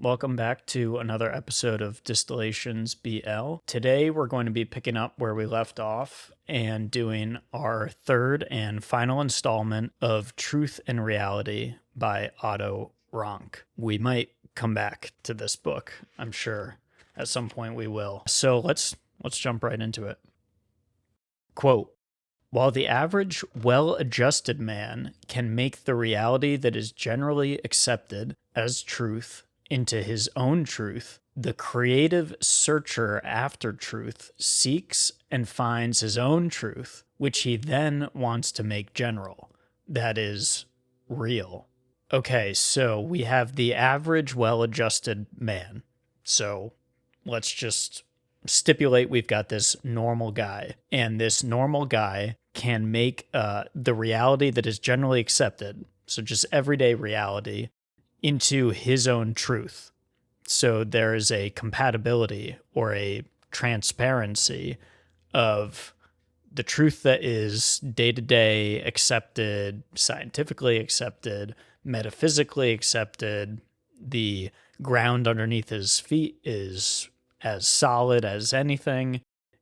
Welcome back to another episode of Distillations BL. Today we're going to be picking up where we left off and doing our third and final installment of Truth and Reality by Otto Rank. We might come back to this book, I'm sure. At some point we will. So let's jump right into it. Quote, "While the average well-adjusted man can make the reality that is generally accepted as truth into his own truth, the creative searcher after truth seeks and finds his own truth, which he then wants to make general, that is, real." Okay, so we have the average well-adjusted man. So let's just stipulate we've got this normal guy, and this normal guy can make the reality that is generally accepted, so just everyday reality, into his own truth. So there is a compatibility or a transparency of the truth that is day-to-day accepted, scientifically accepted, metaphysically accepted. The ground underneath his feet is as solid as anything,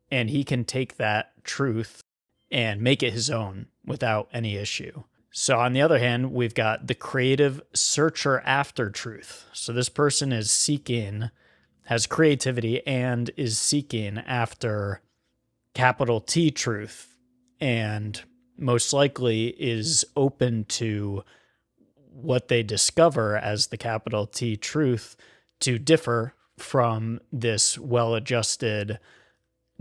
and he can take that truth and make it his own without any issue. So on the other hand, we've got the creative searcher after truth. So this person is seeking, has creativity, and is seeking after capital T truth, and most likely is open to what they discover as the capital T truth to differ from this well-adjusted,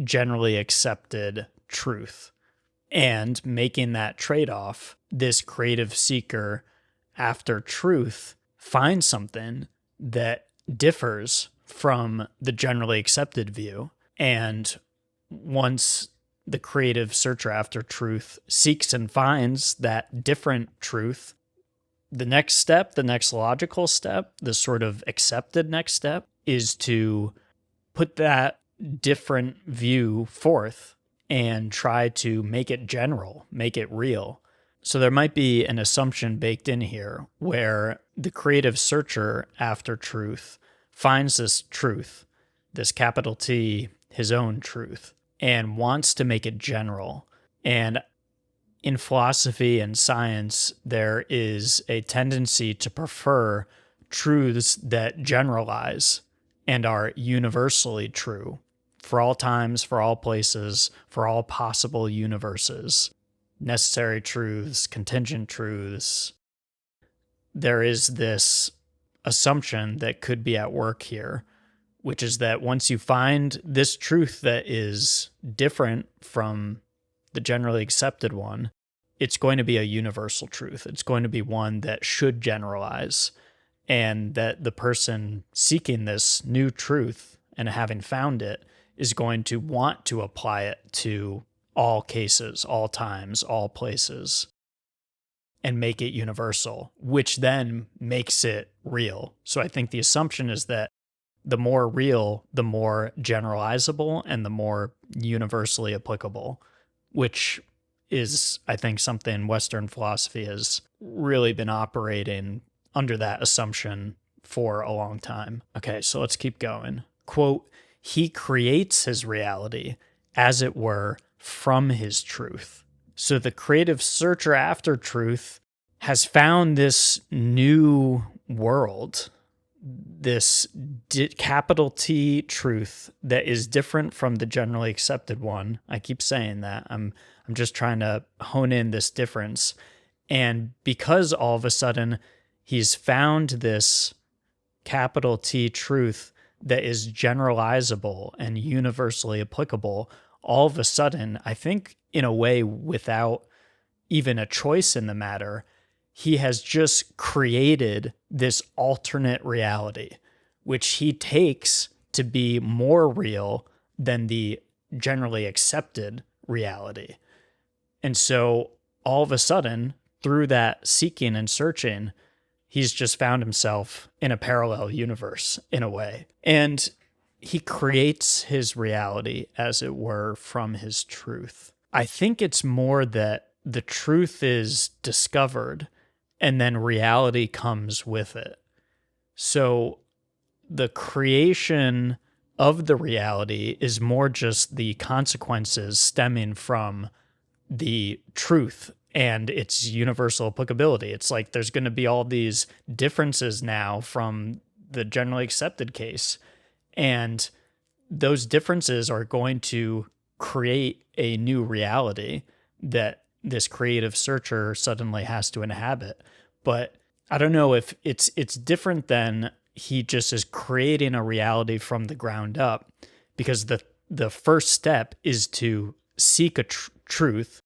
generally accepted truth. And making that trade-off, this creative seeker after truth finds something that differs from the generally accepted view. And once the creative searcher after truth seeks and finds that different truth, the next step, the next logical step, the sort of accepted next step, is to put that different view forth and try to make it general, make it real. So there might be an assumption baked in here where the creative searcher after truth finds this truth, this capital T, his own truth, and wants to make it general. And in philosophy and science, there is a tendency to prefer truths that generalize and are universally true for all times, for all places, for all possible universes, necessary truths, contingent truths. There is this assumption that could be at work here, which is that once you find this truth that is different from the generally accepted one, it's going to be a universal truth. It's going to be one that should generalize, and that the person seeking this new truth and having found it is going to want to apply it to all cases, all times, all places, and make it universal, which then makes it real. So I think the assumption is that the more real, the more generalizable, and the more universally applicable, which is, I think, something Western philosophy has really been operating under that assumption for a long time. Okay, so let's keep going. Quote, "He creates his reality, as it were, from his truth." So the creative searcher after truth has found this new world, this capital T truth that is different from the generally accepted one. I keep saying that. I'm just trying to hone in this difference. And because all of a sudden he's found this capital T truth that is generalizable and universally applicable, all of a sudden, I think in a way without even a choice in the matter, he has just created this alternate reality, which he takes to be more real than the generally accepted reality. And so all of a sudden, through that seeking and searching, he's just found himself in a parallel universe in a way. And he creates his reality, as it were, from his truth. I think it's more that the truth is discovered and then reality comes with it. So the creation of the reality is more just the consequences stemming from the truth and its universal applicability. It's like there's going to be all these differences now from the generally accepted case. And those differences are going to create a new reality that this creative searcher suddenly has to inhabit. But I don't know if it's different than he just is creating a reality from the ground up, because the first step is to seek a truth,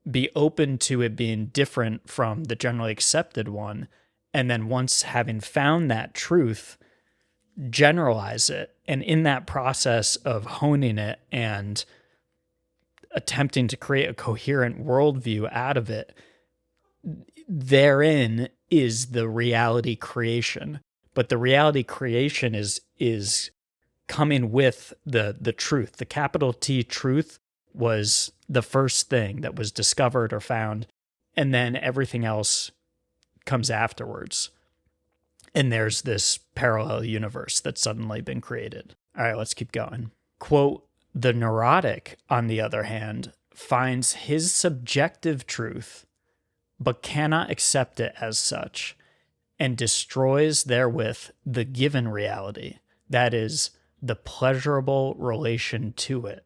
be open to it being different from the generally accepted one, and then once having found that truth, generalize it. And in that process of honing it and attempting to create a coherent worldview out of it, therein is the reality creation. But the reality creation is coming with the truth. The capital T truth was the first thing that was discovered or found, and then everything else comes afterwards. And there's this parallel universe that's suddenly been created. All right, let's keep going. Quote, the neurotic, on the other hand, finds his subjective truth, but cannot accept it as such, and destroys therewith the given reality, that is, the pleasurable relation to it,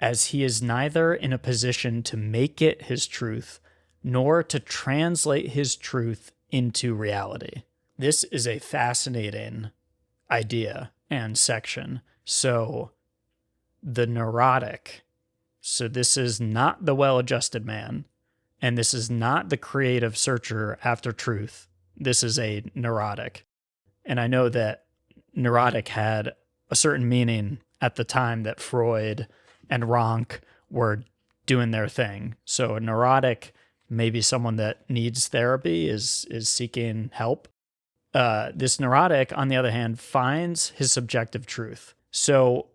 as he is neither in a position to make it his truth, nor to translate his truth into reality. This is a fascinating idea and section. So, the neurotic. So this is not the well-adjusted man, and this is not the creative searcher after truth. This is a neurotic. And I know that neurotic had a certain meaning at the time that Freud and Rank were doing their thing. So a neurotic, maybe someone that needs therapy, is seeking help. This neurotic, on the other hand, finds his subjective truth. So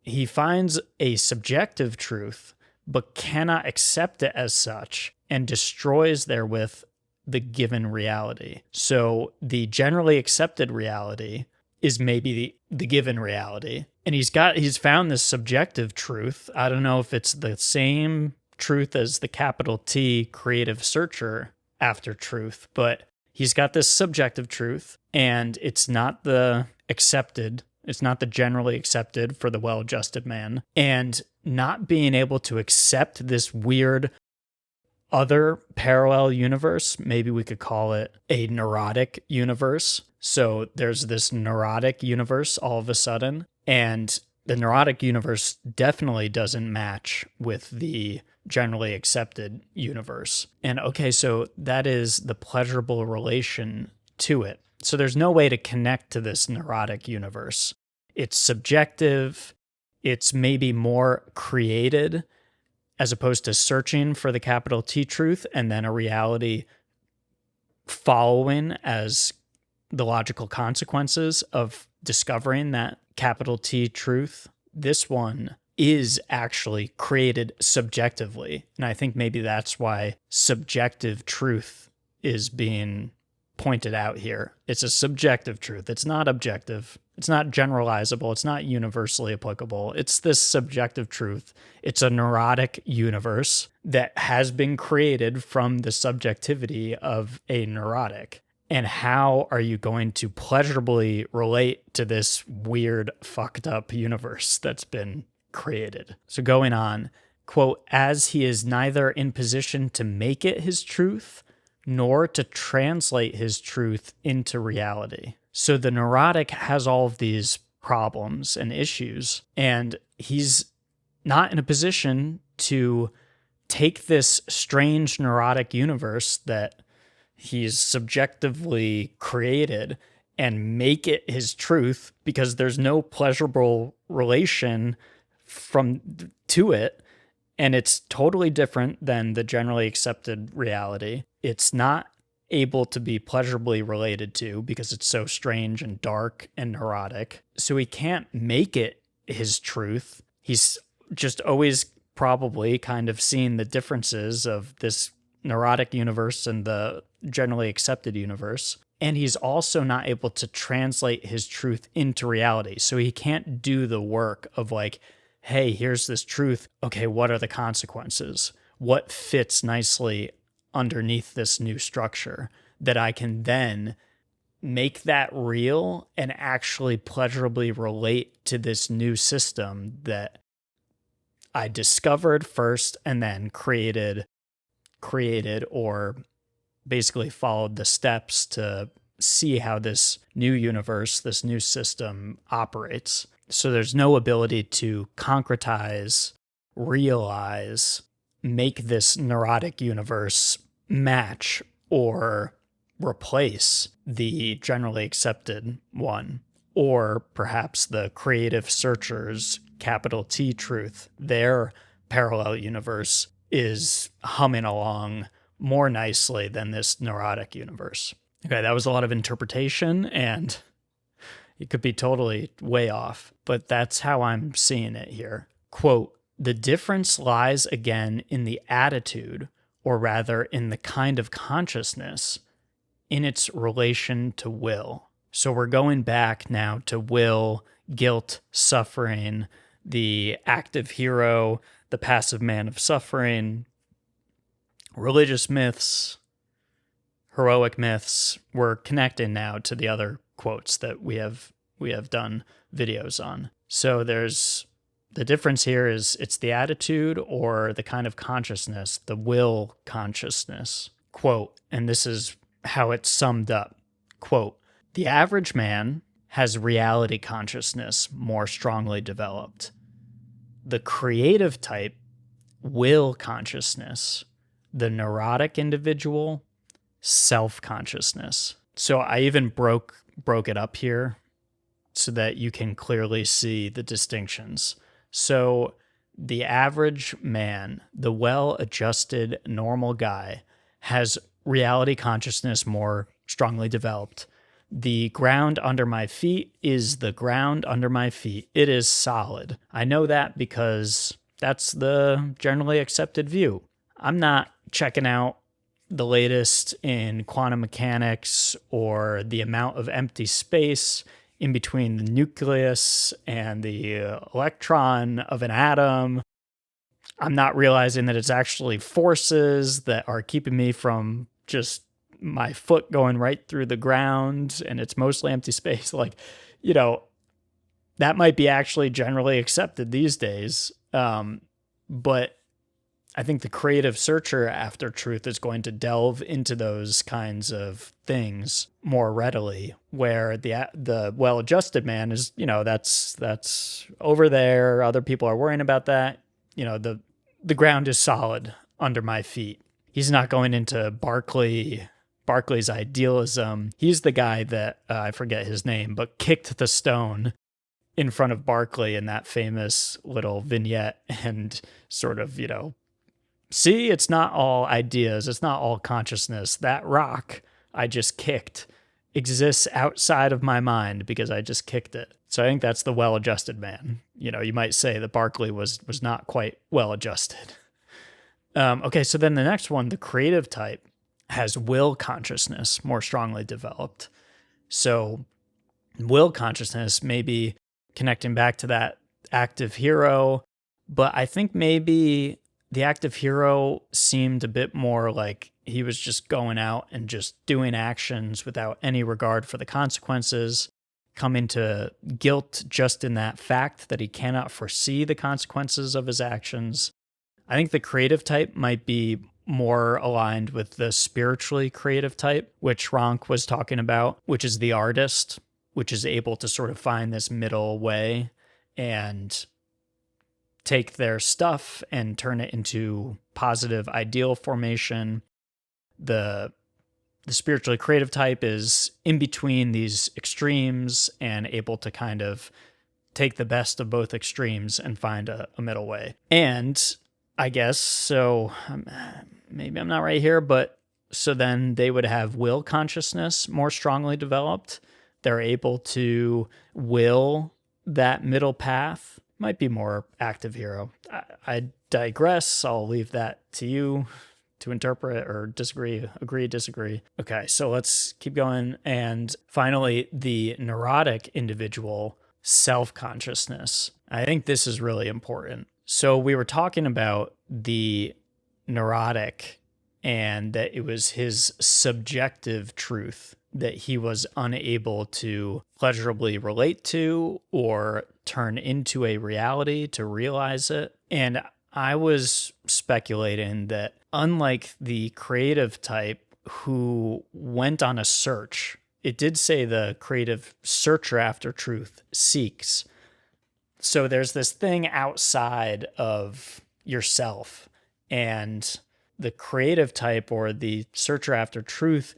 he finds a subjective truth, but cannot accept it as such, and destroys therewith the given reality. So the generally accepted reality is maybe the given reality. And he's found this subjective truth. I don't know if it's the same truth as the capital T creative searcher after truth, but he's got this subjective truth, and it's not the accepted. It's not the generally accepted for the well-adjusted man. And not being able to accept this weird other parallel universe, maybe we could call it a neurotic universe. So there's this neurotic universe all of a sudden, and the neurotic universe definitely doesn't match with the generally accepted universe. And okay, so that is the pleasurable relation to it. So there's no way to connect to this neurotic universe. It's subjective. It's maybe more created, as opposed to searching for the capital T truth and then a reality following as the logical consequences of discovering that capital T truth. This one is actually created subjectively. And I think maybe that's why subjective truth is being pointed out here. It's a subjective truth. It's not objective. It's not generalizable. It's not universally applicable. It's this subjective truth. It's a neurotic universe that has been created from the subjectivity of a neurotic. And how are you going to pleasurably relate to this weird, fucked up universe that's been created? So going on, quote, as he is neither in position to make it his truth, nor to translate his truth into reality. So the neurotic has all of these problems and issues, and he's not in a position to take this strange neurotic universe that he's subjectively created and make it his truth, because there's no pleasurable relation to it. And it's totally different than the generally accepted reality. It's not able to be pleasurably related to because it's so strange and dark and neurotic. So he can't make it his truth. He's just always probably kind of seen the differences of this neurotic universe and the generally accepted universe. And he's also not able to translate his truth into reality. So he can't do the work of like, hey, here's this truth. Okay, what are the consequences? What fits nicely underneath this new structure that I can then make that real and actually pleasurably relate to this new system that I discovered first and then created or basically followed the steps to see how this new universe, this new system operates. So there's no ability to concretize, realize, make this neurotic universe match or replace the generally accepted one, or perhaps the creative searchers, capital T truth, their parallel universe is humming along more nicely than this neurotic universe. Okay, that was a lot of interpretation, and it could be totally way off, but that's how I'm seeing it here. Quote, the difference lies again in the attitude, or rather in the kind of consciousness, in its relation to will. So we're going back now to will, guilt, suffering, the active hero, the passive man of suffering, religious myths, heroic myths. We're connecting now to the other quotes that we have done videos on. So there's the difference here is it's the attitude or the kind of consciousness, the will consciousness. Quote, and this is how it's summed up. Quote, the average man has reality consciousness more strongly developed. The creative type, will consciousness. The neurotic individual, self-consciousness. So I even broke it up here so that you can clearly see the distinctions. So the average man, the well-adjusted normal guy, has reality consciousness more strongly developed. The ground under my feet is the ground under my feet. It is solid. I know that because that's the generally accepted view. I'm not checking out the latest in quantum mechanics or the amount of empty space in between the nucleus and the electron of an atom. I'm not realizing that it's actually forces that are keeping me from just my foot going right through the ground, and it's mostly empty space. Like, that might be actually generally accepted these days. But I think the creative searcher after truth is going to delve into those kinds of things more readily, where the well-adjusted man is, that's over there. Other people are worrying about that. The ground is solid under my feet. He's not going into Berkeley's idealism. He's the guy that, I forget his name, but kicked the stone in front of Berkeley in that famous little vignette and sort of, see, it's not all ideas. It's not all consciousness. That rock I just kicked exists outside of my mind because I just kicked it. So I think that's the well-adjusted man. You might say that Berkeley was not quite well-adjusted. Okay, so then the next one, the creative type, has will consciousness more strongly developed. So will consciousness may be connecting back to that active hero, but I think maybe the active hero seemed a bit more like he was just going out and just doing actions without any regard for the consequences, coming to guilt just in that fact that he cannot foresee the consequences of his actions. I think the creative type might be more aligned with the spiritually creative type, which Rank was talking about, which is the artist, which is able to sort of find this middle way and take their stuff and turn it into positive ideal formation. The spiritually creative type is in between these extremes and able to kind of take the best of both extremes and find a middle way. And I guess, so maybe I'm not right here, but so then they would have will consciousness more strongly developed. They're able to will that middle path. Might be more active hero. I digress. I'll leave that to you to interpret or disagree, agree, disagree. Okay, so let's keep going. And finally, the neurotic individual, self-consciousness. I think this is really important. So we were talking about the neurotic and that it was his subjective truth that he was unable to pleasurably relate to or turn into a reality to realize it. And I was speculating that unlike the creative type who went on a search, it did say the creative searcher after truth seeks. So there's this thing outside of yourself, and the creative type or the searcher after truth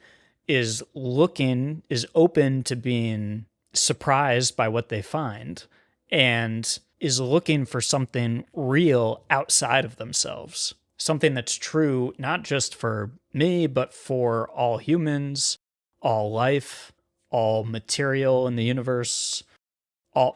is open to being surprised by what they find and is looking for something real outside of themselves, something that's true, not just for me, but for all humans, all life, all material in the universe, all,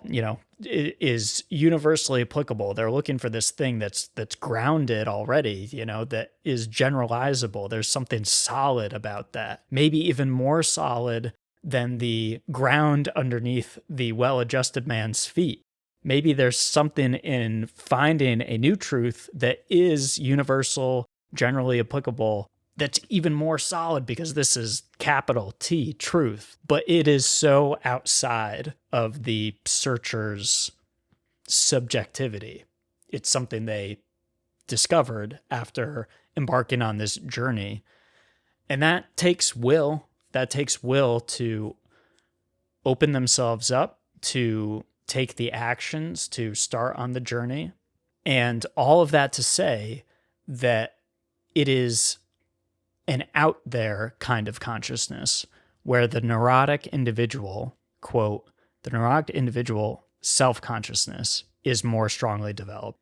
it is universally applicable. They're looking for this thing that's grounded already, that is generalizable. There's something solid about that. Maybe even more solid than the ground underneath the well-adjusted man's feet. Maybe there's something in finding a new truth that is universal, generally applicable, that's even more solid because this is capital T, truth. But it is so outside of the searcher's subjectivity. It's something they discovered after embarking on this journey. And that takes will. That takes will to open themselves up, to take the actions, to start on the journey. And all of that to say that it is an out there kind of consciousness where the neurotic individual, quote, the neurotic individual self-consciousness is more strongly developed.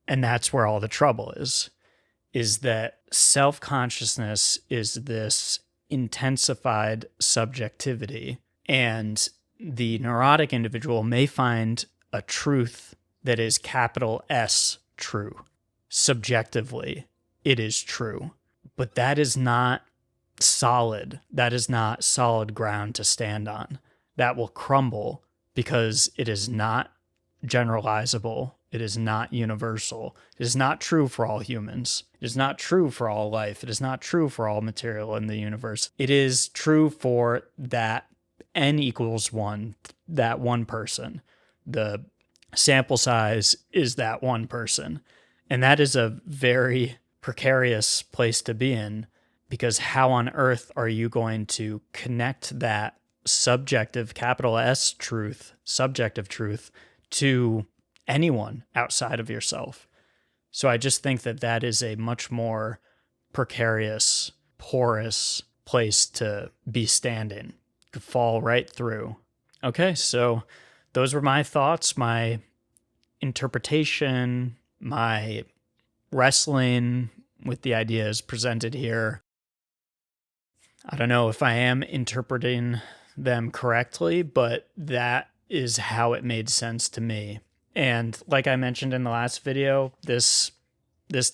And that's where all the trouble is that self-consciousness is this intensified subjectivity, and the neurotic individual may find a truth that is capital S true. Subjectively, it is true. But that is not solid. That is not solid ground to stand on. That will crumble because it is not generalizable. It is not universal. It is not true for all humans. It is not true for all life. It is not true for all material in the universe. It is true for that n equals 1, that one person. The sample size is that one person. And that is a very precarious place to be in, because how on earth are you going to connect that subjective, capital S truth, subjective truth, to anyone outside of yourself? So I just think that that is a much more precarious, porous place to be standing. Could fall right through. Okay, so those were my thoughts, my interpretation, my wrestling with the ideas presented here. I don't know if I am interpreting them correctly, but that is how it made sense to me. And like I mentioned in the last video, this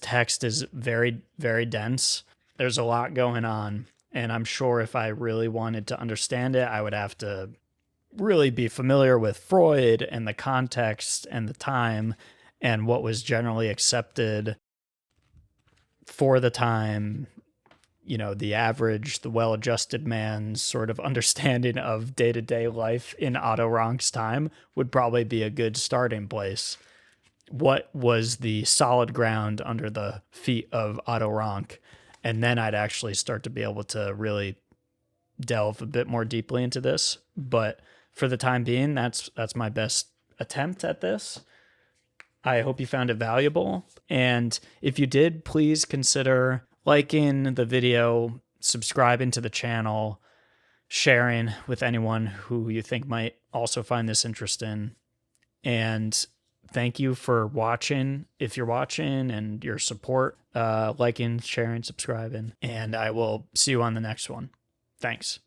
text is very, very dense. There's a lot going on. And I'm sure if I really wanted to understand it, I would have to really be familiar with Freud and the context and the time and what was generally accepted for the time, the average, the well-adjusted man's sort of understanding of day-to-day life in Otto Rank's time would probably be a good starting place. What was the solid ground under the feet of Otto Rank? And then I'd actually start to be able to really delve a bit more deeply into this. But for the time being, that's my best attempt at this. I hope you found it valuable. And if you did, please consider liking the video, subscribing to the channel, sharing with anyone who you think might also find this interesting. And thank you for watching, if you're watching, and your support, liking, sharing, subscribing. And I will see you on the next one. Thanks.